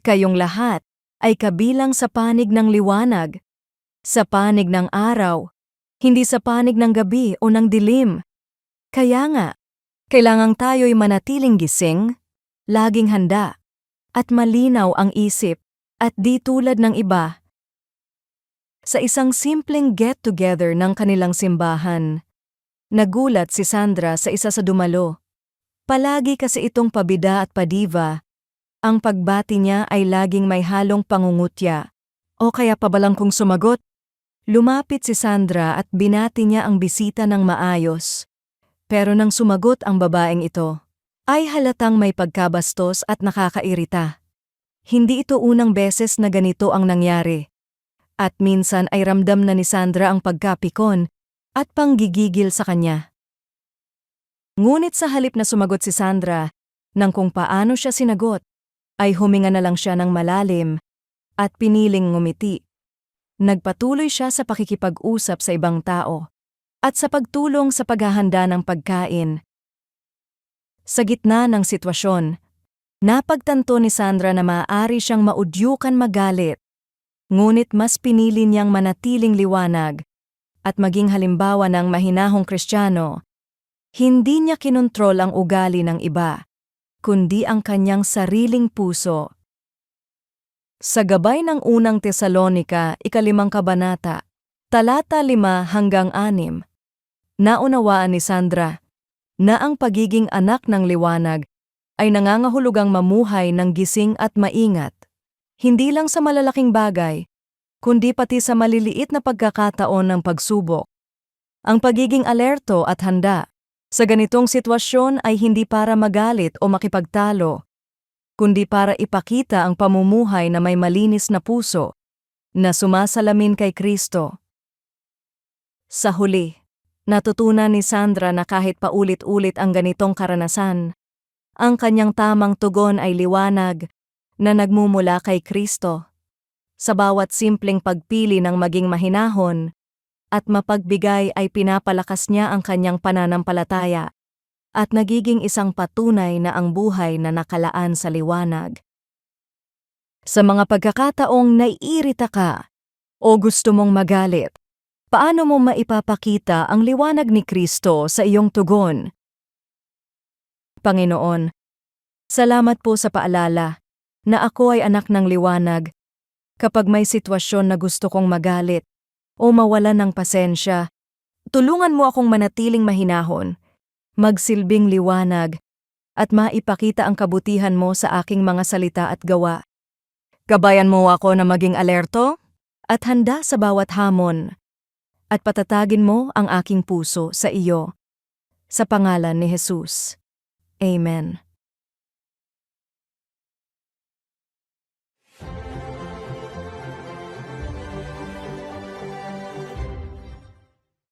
Kayong lahat ay kabilang sa panig ng liwanag, sa panig ng araw, hindi sa panig ng gabi o ng dilim. Kaya nga, kailangang tayo'y manatiling gising, laging handa, at malinaw ang isip, at di tulad ng iba. Sa isang simpleng get-together ng kanilang simbahan, nagulat si Sandra sa isa sa dumalo. Palagi kasi itong pabida at padiva. Ang pagbati niya ay laging may halong pangungutya, o kaya pabalangkong sumagot. Lumapit si Sandra at binati niya ang bisita ng maayos. Pero nang sumagot ang babaeng ito, ay halatang may pagkabastos at nakakairita. Hindi ito unang beses na ganito ang nangyari. At minsan ay ramdam na ni Sandra ang pagkapikon at panggigigil sa kanya. Ngunit sa halip na sumagot si Sandra, nang kung paano siya sinagot, ay huminga na lang siya ng malalim at piniling ngumiti. Nagpatuloy siya sa pakikipag-usap sa ibang tao at sa pagtulong sa paghahanda ng pagkain. Sa gitna ng sitwasyon, napagtanto ni Sandra na maaari siyang maudyukan magalit, ngunit mas pinili niyang manatiling liwanag at maging halimbawa ng mahinahong Kristiyano. Hindi niya kinontrol ang ugali ng iba, kundi ang kanyang sariling puso. Sa gabay ng unang Tesalonika, 5 kabanata, talata 5-6, naunawaan ni Sandra na ang pagiging anak ng liwanag ay nangangahulugang mamuhay ng gising at maingat, hindi lang sa malalaking bagay, kundi pati sa maliliit na pagkakataon ng pagsubok. Ang pagiging alerto at handa sa ganitong sitwasyon ay hindi para magalit o makipagtalo, kundi para ipakita ang pamumuhay na may malinis na puso, na sumasalamin kay Kristo. Sa huli, natutunan ni Sandra na kahit paulit-ulit ang ganitong karanasan, ang kanyang tamang tugon ay liwanag na nagmumula kay Kristo. Sa bawat simpleng pagpili ng maging mahinahon at mapagbigay ay pinapalakas niya ang kanyang pananampalataya at nagiging isang patunay na ang buhay na nakalaan sa liwanag. Sa mga pagkakataong naiirita ka o gusto mong magalit, paano mo maipapakita ang liwanag ni Kristo sa iyong tugon? Panginoon, salamat po sa paalala na ako ay anak ng liwanag. Kapag may sitwasyon na gusto kong magalit o mawalan ng pasensya, tulungan mo akong manatiling mahinahon, magsilbing liwanag, at maipakita ang kabutihan mo sa aking mga salita at gawa. Gabayan mo ako na maging alerto at handa sa bawat hamon, at patatagin mo ang aking puso sa iyo. Sa pangalan ni Jesus. Amen.